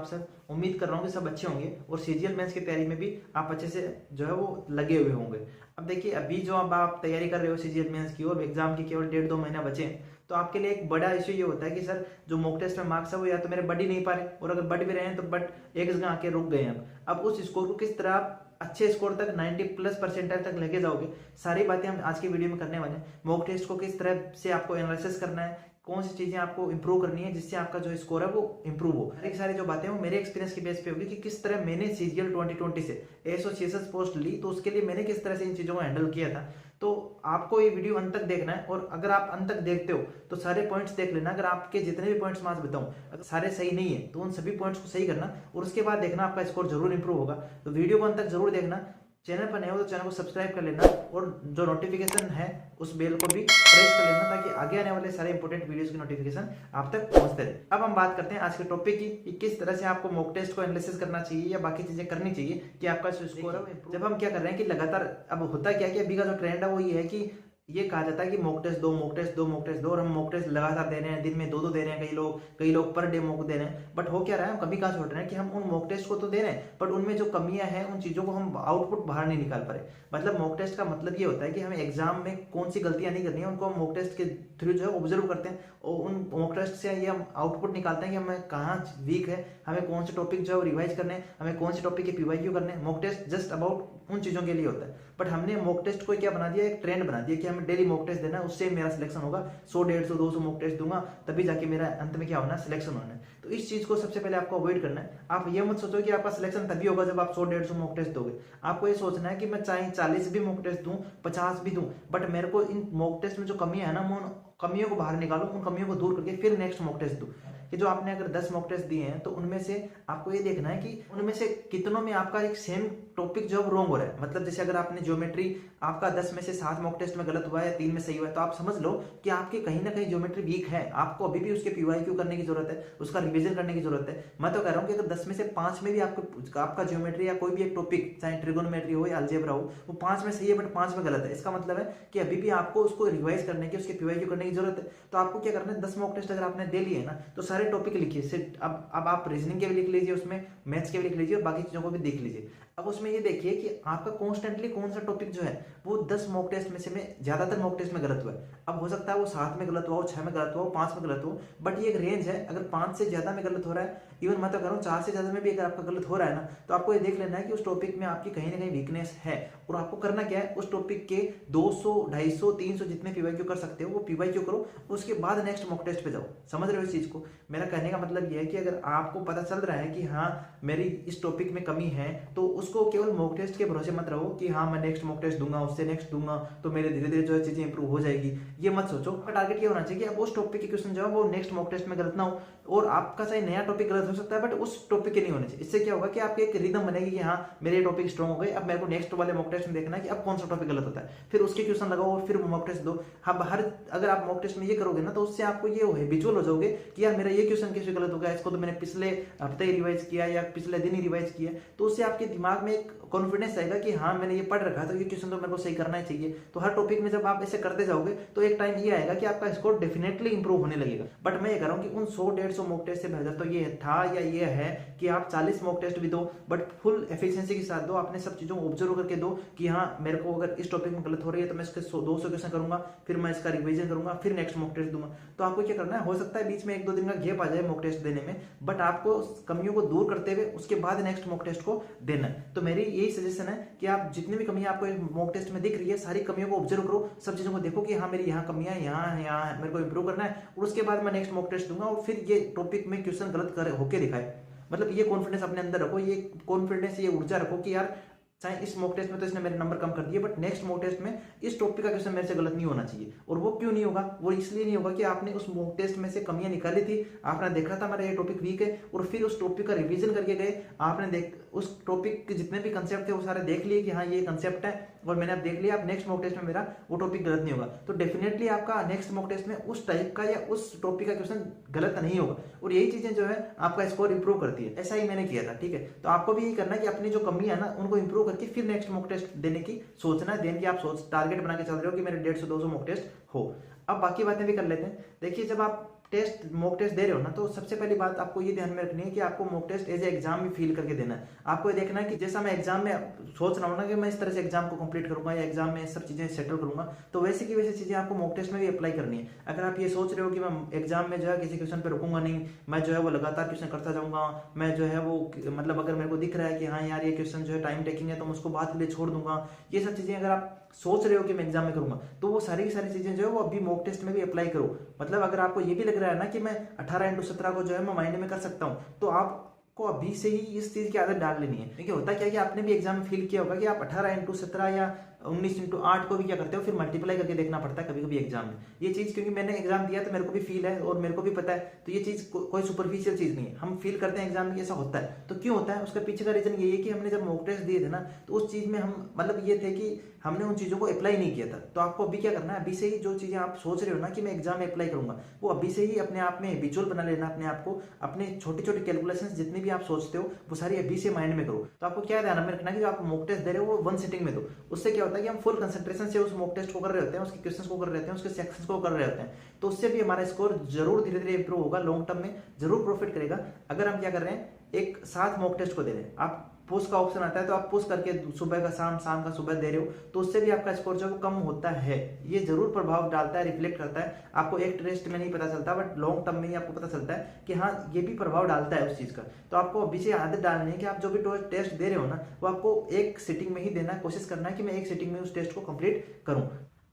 आप सब उम्मीद कर रहा हूँ कि सब अच्छे होंगे और सीजीएल मेंस की तैयारी में भी आप अच्छे से जो है वो लगे हुए होंगे। अब देखिए, अभी जो अब आप तैयारी कर रहे हो सीजीएल मेंस की और एग्जाम की केवल 1.5-2 महीना बचे हैं, तो आपके लिए एक बड़ा इश्यू ये होता है कि सर जो मॉक टेस्ट में मार्क्स है वो या तो मेरे बढ़ ही नहीं पा रहे, और अगर बढ़ भी रहे हैं तो बट एक जगह आके रुक गए हैं। अब उस स्कोर को किस तरह आप अच्छे स्कोर तक 90+ परसेंटाइल तक लेके जाओगे, सारी बातें हम आज की वीडियो में करने वाले हैं। मॉक टेस्ट को किस तरह से आपको एनालिसिस करना है, कौन सी चीजें आपको इंप्रूव करनी है जिससे आपका जो स्कोर है वो इंप्रूव हो, हर एक सारी जो बातें वो मेरे एक्सपीरियंस की बेस पे होगी कि किस तरह मैंने सीजीएल 2020 से एसोसिएशन पोस्ट ली, तो उसके लिए मैंने किस तरह से इन चीजों को हैंडल किया था। तो आपको ये वीडियो अंत तक देखना है, और अगर आप अंत तक देखते हो तो सारे पॉइंट्स देख लेना। अगर आपके जितने भी पॉइंट्स मैं आज बताऊं अगर सारे सही नहीं है तो उन सभी पॉइंट्स को सही करना, और उसके बाद देखना आपका स्कोर जरूर इंप्रूव होगा। तो वीडियो को अंत तक जरूर देखना। चैनल पर नए हो तो चैनल को सब्सक्राइब कर लेना, और जो नोटिफिकेशन है उस बेल को भी प्रेस कर लेना, ताकि आगे आने वाले सारे इंपॉर्टेंट वीडियोस की नोटिफिकेशन आप तक पहुंचते रहे। अब हम बात करते हैं आज के टॉपिक की कि किस तरह से आपको मॉक टेस्ट को एनालिसिस करना चाहिए या बाकी चीजें करनी चाहिए कि आपका स्कोर है। जब हम क्या कर रहे हैं कि लगातार, अब होता क्या है कि अभी का जो ट्रेंड है वो ये है कि ये कहा जाता है कि मॉक टेस्ट दो, मॉक टेस्ट दो, मॉक टेस्ट दो, और हम मॉक टेस्ट लगातार दे रहे हैं, दिन में 2-2 दे रहे हैं, कई लोग पर डे मॉक दे रहे हैं। बट हो क्या रहा है, हम कभी कहा छोड़ रहे हैं कि हम उन मॉक टेस्ट को तो दे रहे हैं बट उनमें जो कमियां हैं उन चीजों को हम आउटपुट बाहर नहीं निकाल पा रहे। मतलब मॉक टेस्ट का मतलब ये होता है कि हमें एग्जाम में कौन सी गलतियां नहीं करनी है उनको हम मॉक टेस्ट के थ्रू जो है ऑब्जर्व करते हैं, और उन मॉक टेस्ट से ये हम आउटपुट निकालते हैं कि हमें कहाँ वीक है, हमें कौन से टॉपिक जो है रिवाइज करने हैं, हमें कौन से टॉपिक के पीवाईक्यू करने हैं। मॉक टेस्ट जस्ट अबाउट उन चीजों के लिए होता है। बट हमने मॉक टेस्ट को क्या बना दिया, एक ट्रेंड बना दिया कि हमें डेली मॉक टेस्ट देना है, उससे मेरा सिलेक्शन होगा। 100, 150, 200 मॉक टेस्ट दूंगा तभी जाके मेरा अंत में क्या होना है, सिलेक्शन होना है। तो इस चीज को सबसे पहले आपको अवॉइड करना है। आप ये मत सोचो कि आपका सिलेक्शन तभी होगा जब आप 100, 150 मॉक टेस्ट दोगे। आपको ये सोचना है कि मैं चाहे 40 भी मॉक टेस्ट दूं, 50 भी दूं, बट मेरे को इन मॉक टेस्ट में जो कमियां है ना, मैं उन कमियों को बाहर निकालूं, उन कमियों को दूर करके फिर नेक्स्ट मॉक टेस्ट दूं। कि जो आपने अगर 10 मॉक टेस्ट दिए हैं तो उनमें से आपको ये देखना है कि उनमें से कितनों में आपका एक सेम टॉपिक जो रॉन्ग हो रहा है। मतलब जैसे अगर आपने ज्योमेट्री, आपका 10 में से 7 मॉक टेस्ट में गलत हुआ है या 3 में सही हुआ है, तो आप समझ लो कि आपके कहीं ना कहीं ज्योमेट्री वीक है, आपको अभी भी उसके पीवाईक्यू करने की जरूरत है, उसका रिविजन करने की जरूरत है। मैं तो कह रहा हूँ कि अगर 10 में से 5 में भी आपका ज्योमेट्री या कोई भी एक टॉपिक, चाहे ट्रिगोनोमेट्री हो या अलजेब्रा हो, वो 5 में सही है बट 5 में गलत है, इसका मतलब है कि अभी भी आपको उसको रिवाइज करने की, उसके पीवाईक्यू करने की जरूरत है। तो आपको क्या करना है, 10 मॉक टेस्ट अगर आपने दे लिए ना तो सारे टॉपिक लिखिए। अब आप रीजनिंग के भी लिख लीजिए, उसमें मैथ्स के भी लिख लीजिए, और बाकी चीजों को भी देख लीजिए। अब उसमें ये देखिए कि आपका कॉन्स्टेंटली कौन सा टॉपिक जो है वो 10 मॉक टेस्ट में से में ज्यादातर मॉक टेस्ट में गलत हुआ है। अब हो सकता है वो 7 में गलत हुआ हो, 6 में गलत हुआ हो, 5 में गलत हो, बट ये एक रेंज है। अगर 5 से ज्यादा में गलत हो रहा है, इवन मैं तो कह रहा हूँ 4 से ज्यादा में भी अगर आपका गलत हो रहा है ना, तो आपको ये देख लेना है कि उस टॉपिक में आपकी कहीं ना कहीं वीकनेस है, और आपको करना क्या है, उस टॉपिक के 200, 250, 300 जितने पीवाईक्यू कर सकते हो वो पीवाईक्यू करो, उसके बाद नेक्स्ट मॉक टेस्ट पे जाओ। समझ रहे हो इस चीज को? मेरा कहने का मतलब ये है कि अगर आपको पता चल रहा है कि हाँ मेरी इस टॉपिक में कमी है, तो उसको केवल मॉक टेस्ट के भरोसे मत रहो कि हाँ मैं नेक्स्ट मॉक टेस्ट दूंगा, उससे नेक्स्ट दूंगा तो मेरे धीरे धीरे जो है चीजें इंप्रूव हो जाएगी। ये मत सोचो। आपका टारगेट ये होना चाहिए कि अब उस टॉपिक के क्वेश्चन जो है वो नेक्स्ट मॉक टेस्ट में गलत ना हो, और आपका चाहे नया टॉपिक गलत हो सकता है बट उस टॉपिक के नहीं होने चाहिए। इससे क्या होगा कि आपकी एक रिदम बनेगी कि हाँ मेरे टॉपिक स्ट्रॉन्ग हो गए, अब मेरे को नेक्स्ट वाले मॉक टेस्ट में देखना है कि अब कौन सा टॉपिक गलत होता है, फिर उसके क्वेश्चन लगाओ और फिर मॉक टेस्ट दो। हाँ, हर अगर आप मॉक टेस्ट में ये करोगे ना तो उससे आपको ये हैबिचुअल हो जाओगे कि यार मेरा ये क्वेश्चन कैसे गलत हो गया, इसको तो मैंने पिछले हफ्ते ही रिवाइज किया या पिछले दिन ही रिवाइज किया। तो उससे आपके दिमाग में एक कॉन्फिडेंस आएगा कि हाँ मैंने ये पढ़ रखा है तो ये क्वेश्चन तो मेरे को सही करना ही चाहिए। तो हर टॉपिक में जब आप ऐसे करते जाओगे तो एक टाइम ये आएगा कि आपका स्कोर डेफिनेटली इंप्रूव होने लगेगा। बट मैं ये कह रहा हूँ कि उन 100, 150 मॉक टेस्ट से बेहतर तो ये था या ये है कि आप 40 मॉक टेस्ट भी दो, बट फुल एफिशिएंसी के साथ दो। आपने सब चीजों को ऑब्जर्व करके दो कि हाँ मेरे को अगर इस टॉपिक में गलत हो रही है तो मैं इसके 200 क्वेश्चन करूंगा, फिर मैं इसका रिविजन करूंगा, फिर नेक्स्ट मॉक टेस्ट दूंगा। तो आपको क्या करना है, हो सकता है बीच में 1-2 दिन का गैप आ जाए मॉक टेस्ट देने में, बट आपको कमियों को दूर करते हुए उसके बाद नेक्स्ट मॉक टेस्ट को देना है। तो मेरी यही सजेशन है कि आप जितनी भी कमियां आपको मॉक टेस्ट में दिख रही है, सारी कमियों को ऑब्जर्व करो, सब चीजों को देखो कि हाँ मेरी यहाँ कमियां है, यहाँ मेरे को इंप्रूव करना है, और उसके बाद मैं नेक्स्ट मॉक टेस्ट दूंगा और फिर ये टॉपिक में क्वेश्चन गलत कर होके दिखाए। मतलब ये कॉन्फिडेंस अपने अंदर रखो, ये कॉन्फिडेंस, ये ऊर्जा रखो कि यार चाहे इस मॉक टेस्ट में तो इसने मेरे नंबर कम कर दिए, बट नेक्स्ट मॉक टेस्ट में इस टॉपिक का क्वेश्चन मेरे से गलत नहीं होना चाहिए। और वो क्यों नहीं होगा, वो इसलिए नहीं होगा कि आपने उस मॉक टेस्ट में से कमियां निकाली थी, आपने देखा था मेरा ये टॉपिक वीक है, और फिर उस टॉपिक का रिवीजन करके गए, आपने उस टॉपिक के जितने भी कंसेप्ट थे वो सारे देख लिए कि हाँ ये कंसेप्ट है, और मैंने अब देख लिया, अब नेक्स्ट मॉक टेस्ट में मेरा वो टॉपिक गलत नहीं होगा। तो डेफिनेटली आपका नेक्स्ट मॉक टेस्ट में उस टाइप का या उस टॉपिक का क्वेश्चन गलत नहीं होगा, और यही चीजें जो है आपका स्कोर इंप्रूव करती है। ऐसा ही मैंने किया था, ठीक है। तो आपको भी यही करना है कि अपनी जो कमी है ना उनको इंप्रूव करके फिर नेक्स्ट मॉक टेस्ट देने की सोचना है। देन की आप टारगेट बना के चल रहे हो कि मेरे 150-200 मॉक टेस्ट हो। अब बाकी बातें भी कर लेते हैं। देखिए, जब आप टेस्ट मॉक टेस्ट दे रहे हो ना, तो सबसे पहली बात आपको ये ध्यान में रखनी है कि आपको mock test as a exam भी फील करके देना है। आपको ये देखना है कि जैसा मैं एग्जाम में सोच रहा हूँ ना कि मैं इस तरह से एग्जाम को कंप्लीट करूंगा या एग्जाम में सब चीजें सेटल करूंगा, तो वैसे की वैसे चीजें आपको मॉक टेस्ट में भी अप्लाई करनी है। अगर आप ये सोच रहे हो कि मैं एग्जाम में जो है किसी क्वेश्चन पे रुकूंगा नहीं, मैं जो है वो लगातार क्वेश्चन करता जाऊंगा, मैं जो है वो मतलब अगर मेरे को दिख रहा है कि हाँ यार ये क्वेश्चन जो है टाइम टेकिंग है तो मैं उसको बाद के लिए छोड़ दूंगा, ये सब चीजें अगर आप सोच रहे हो कि मैं एग्जाम में करूंगा, तो वो सारी की सारी चीजें जो है वो अभी मॉक टेस्ट में भी अप्लाई करो। मतलब अगर आपको ये भी लग रहा है ना कि मैं 18x17 को जो है मैं माइंड में कर सकता हूँ, तो आपको अभी से ही इस चीज की आदत डाल लेनी है। देखिए होता क्या है कि आपने भी एग्जाम में फील किया होगा कि आप 18x17 या 19x8 को भी क्या करते हो, फिर मल्टीप्लाई करके देखना पड़ता है कभी कभी एग्जाम में। ये चीज क्योंकि मैंने एग्जाम दिया तो मेरे को भी फील है और मेरे को भी पता है, तो ये चीज कोई सुपरफिशियल चीज नहीं है। हम फील करते हैं एग्जाम में ऐसा होता है, तो क्यों होता है उसका पीछे का रीजन ये है कि हमने जब मॉक टेस्ट दिए थे ना, तो उस चीज में हम मतलब ये थे कि हमने उन चीजों को अप्लाई नहीं किया था। तो आपको अभी क्या करना है, अभी से ही जो चीजें आप सोच रहे हो ना कि मैं एग्जाम में अप्लाई करूंगा, वो अभी से ही अपने आप में हैबिचुअल बना लेना अपने आप को। अपने छोटे छोटे कैलकुलेशंस जितनी भी आप सोचते हो वो सारी अभी से माइंड में करो। तो आपको क्या ध्यान में रखना है कि जो आप मॉक टेस्ट दे रहे हो वो वन सिटिंग में दो। उससे क्या होता है कि हम फुल कंसंट्रेशन से उस मॉक टेस्ट को कर रहे होते हैं, उसके क्वेश्चंस को कर रहे होते हैं, उसके सेक्शंस को कर रहे होते हैं, तो उससे भी हमारा स्कोर जरूर धीरे धीरे इंप्रूव होगा, लॉन्ग टर्म में जरूर प्रॉफिट करेगा। अगर हम क्या कर रहे हैं, एक साथ मॉक टेस्ट को दे रहे हैं, आप पुश का ऑप्शन आता है तो आप पुश करके सुबह का शाम, शाम का सुबह दे रहे हो, तो उससे भी आपका स्कोर जो है वो कम होता है। ये जरूर प्रभाव डालता है, रिफ्लेक्ट करता है। आपको एक टेस्ट में नहीं पता चलता, बट लॉन्ग टर्म में ही आपको पता चलता है कि हाँ ये भी प्रभाव डालता है उस चीज का। तो आपको अभी से आदत डालनी है कि आप जो भी टेस्ट दे रहे हो ना, वो आपको एक सिटिंग में ही देना है। कोशिश करना है कि मैं एक सिटिंग में उस टेस्ट को कंप्लीट करूं।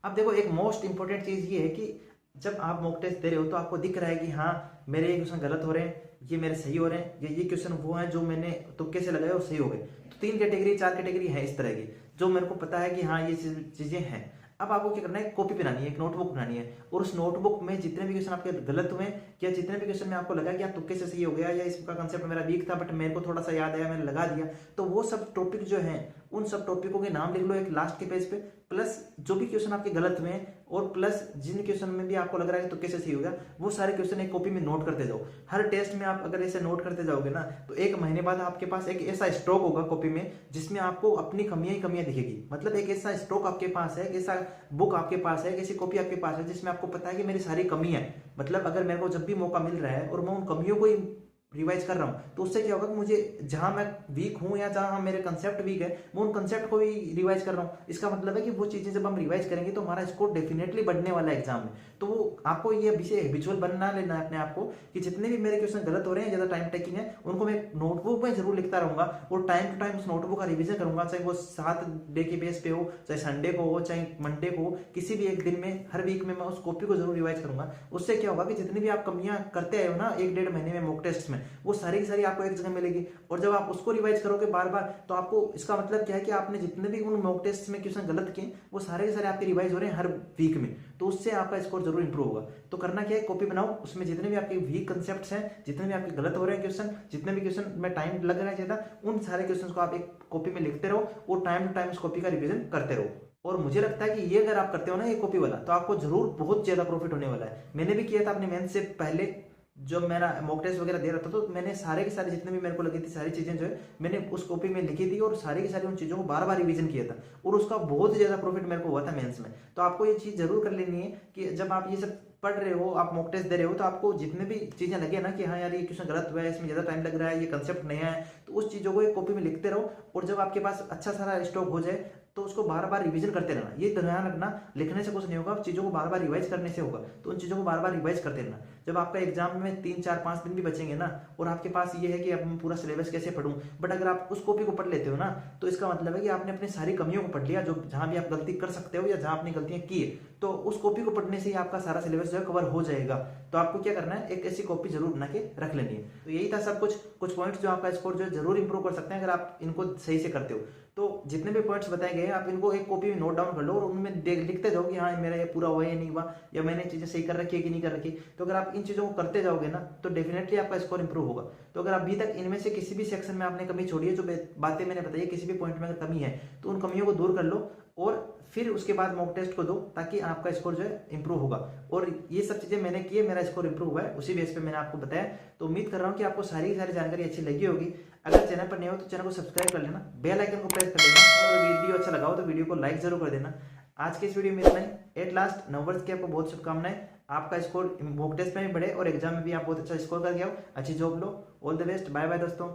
अब देखो एक मोस्ट इंपॉर्टेंट चीज ये है कि जब आप मॉक टेस्ट दे रहे हो तो आपको दिख रहा है कि हाँ मेरे ये क्वेश्चन गलत हो रहे हैं, ये मेरे सही हो रहे हैं, ये क्वेश्चन वो हैं जो मैंने तुक्के से लगाए और सही हो गए। तो 3 कैटेगरी 4 कैटेगरी है इस तरह की, जो मेरे को पता है कि हाँ ये चीजें हैं। अब आपको क्या करना है, कॉपी बनानी है, एक नोटबुक बनानी है, और उस नोटबुक में जितने भी क्वेश्चन आपके गलत हुए या जितने भी क्वेश्चन में आपको लगा कि तुक्के से सही हो गया या इसका कंसेप्ट मेरा वीक था बट मेरे को थोड़ा सा याद आया मैंने लगा दिया, तो वो सब टॉपिक जो है उन सब टॉपिकों के नाम लिख लो एक लास्ट के पेज पे, प्लस जो भी क्वेश्चन आपके गलत हुए हैं और प्लस जिन क्वेश्चन में भी आपको लग रहा है कि तुक्के से सही हो गया, वो सारे क्वेश्चन एक कॉपी में नोट करते जाओ। हर टेस्ट में आप अगर ऐसे नोट करते जाओगे ना, तो 1 महीने बाद आपके पास एक ऐसा स्टॉक होगा कॉपी में जिसमें आपको अपनी कमियां ही कमियां दिखेगी। मतलब एक ऐसा स्टॉक आपके पास है, एक ऐसा बुक आपके पास है, एक ऐसी कॉपी आपके पास है जिसमें आपको पता है कि मेरी सारी कमियां है। मतलब अगर मेरे को जब भी मौका मिल रहा है और मैं उन कमियों को रिवाइज कर रहा हूं, तो उससे क्या होगा कि मुझे जहां मैं वीक हूं या जहां मेरे कंसेप्ट वीक है, मैं उन कंसेप्ट को भी रिवाइज कर रहा हूं। इसका मतलब है कि वो चीजें जब हम रिवाइज करेंगे तो हमारा स्कोर डेफिनेटली बढ़ने वाला है एग्जाम में। तो वो आपको ये विषय हैबिचुअल बना लेना है अपने आप को कि जितने भी मेरे क्वेश्चन गलत हो रहे हैं, ज्यादा टाइम टेकिंग है, उनको मैं नोटबुक में जरूर लिखता रहूंगा और टाइम टू टाइम उस नोटबुक का रिविजन करूंगा। चाहे वो 7 डे के बेस पे हो, चाहे संडे को हो, चाहे मंडे को हो, किसी भी एक दिन में, हर वीक में मैं उस कॉपी को जरूर रिवाइज करूंगा। उससे क्या होगा कि जितनी भी आप कमियां करते आए हो ना 1-1.5 महीने में मॉक टेस्ट में, वो सारी आपको एक जगह मिलेगी। और जब आप उसको रिवाइज करोगे बार बार, तो आपको इसका मतलब क्या है कि आपने जितने भी उन मॉक टेस्ट में क्वेश्चन गलत किए, वो सारे के सारे आपके रिवाइज हो रहे हैं हर वीक में। तो उससे आपका स्कोर जरूर इंप्रूव होगा। तो करना क्या है, कॉपी बनाओ, उसमें जितने भी आपके वीक कंसेप्ट्स हैं, जितने भी आपके गलत हो रहे हैं क्वेश्चन, जितने भी क्वेश्चन में टाइम लग रहा है ज्यादा, उन सारे क्वेश्चन को आप एक कॉपी में लिखते रहो और टाइम टू टाइम उस कॉपी का रिविजन करते रहो। और मुझे लगता है कि ये अगर आप करते हो ना ये कॉपी वाला, तो आपको जरूर बहुत ज्यादा प्रॉफिट होने वाला है। मैंने भी किया था अपने मेंस से पहले, जब मेरा मॉक टेस्ट वगैरह दे रहा था, तो मैंने सारे के सारे जितने भी मेरे को लगी थी सारी चीजें जो है मैंने उस कॉपी में लिखी थी और सारी की सारी उन चीजों को बार बार रिवीजन किया था और उसका बहुत ज्यादा प्रॉफिट मेरे को हुआ था मेंस में। तो आपको ये चीज जरूर कर लेनी है कि जब आप ये सब पढ़ रहे हो, आप मॉक टेस्ट दे रहे हो, तो आपको जितने भी चीजें लगे ना कि हाँ यार ये क्वेश्चन गलत हुआ है, इसमें ज्यादा टाइम लग रहा है, ये कंसेप्ट नया है, तो उस चीजों को एक कॉपी में लिखते रहो। और जब आपके पास अच्छा सारा स्टॉक हो जाए तो उसको बार बार रिवीजन करते रहना। ये ध्यान रखना, लिखने से कुछ नहीं होगा, चीजों को बार बार रिवाइज करने से होगा। तो उन चीजों को बार बार रिवाइज करते रहना। जब आपका एग्जाम में 3, 4, 5 दिन भी बचेंगे ना, और आपके पास ये है कि अब मैं पूरा सिलेबस कैसे पढूं, बट अगर आप उस कॉपी को पढ़ लेते हो ना, तो इसका मतलब है कि आपने अपनी सारी कमियों को पढ़ लिया, जो जहां भी आप गलती कर सकते हो या जहां आपने गलतियां की है, तो उस कॉपी को पढ़ने से ही आपका सारा सिलेबस जो है कवर हो जाएगा। तो आपको क्या करना है, एक ऐसी कॉपी जरूर बना के रख लेनी है। तो यही था सब कुछ पॉइंट्स जो आपका स्कोर जो है जरूर इंप्रूव कर सकते हैं अगर आप इनको सही से करते हो। तो जितने भी पॉइंट्स बताए गए हैं आप इनको एक कॉपी में नोट डाउन कर लो और उनमें लिखते जाओ कि हाँ मेरा ये पूरा हुआ या नहीं हुआ, या मैंने चीजें सही कर रखी है कि नहीं कर रखी। तो अगर आप इन चीजों को करते जाओगे ना, तो डेफिनेटली आपका स्कोर इंप्रूव होगा। तो अगर अभी तक इनमें से किसी भी सेक्शन में आपने कमी छोड़ी है, जो बातें मैंने बताई है, किसी भी पॉइंट में अगर कमी है, तो उन कमियों को दूर कर लो और फिर उसके बाद मॉक टेस्ट को दो, ताकि आपका स्कोर जो है इंप्रूव होगा। और ये सब चीजें मैंने की है, मेरा स्कोर इंप्रूव हुआ है, उसी बेस पे मैंने आपको बताया। तो उम्मीद कर रहा हूँ कि आपको सारी जानकारी अच्छी लगी होगी। अगर चैनल पर नए हो तो चैनल को सब्सक्राइब कर लेना, बेल आइकन को प्रेस कर लेना, और वीडियो अच्छा लगा हो तो वीडियो को लाइक जरूर कर देना। आज के इस वीडियो में इतना ही। एट लास्ट नववर्ष की आपको बहुत शुभकामनाएं। आपका स्कोर मॉक टेस्ट में भी बढ़े और एग्जाम में भी आप बहुत अच्छा स्कोर करके आओ, अच्छी जॉब लो। All the best, bye bye दोस्तों।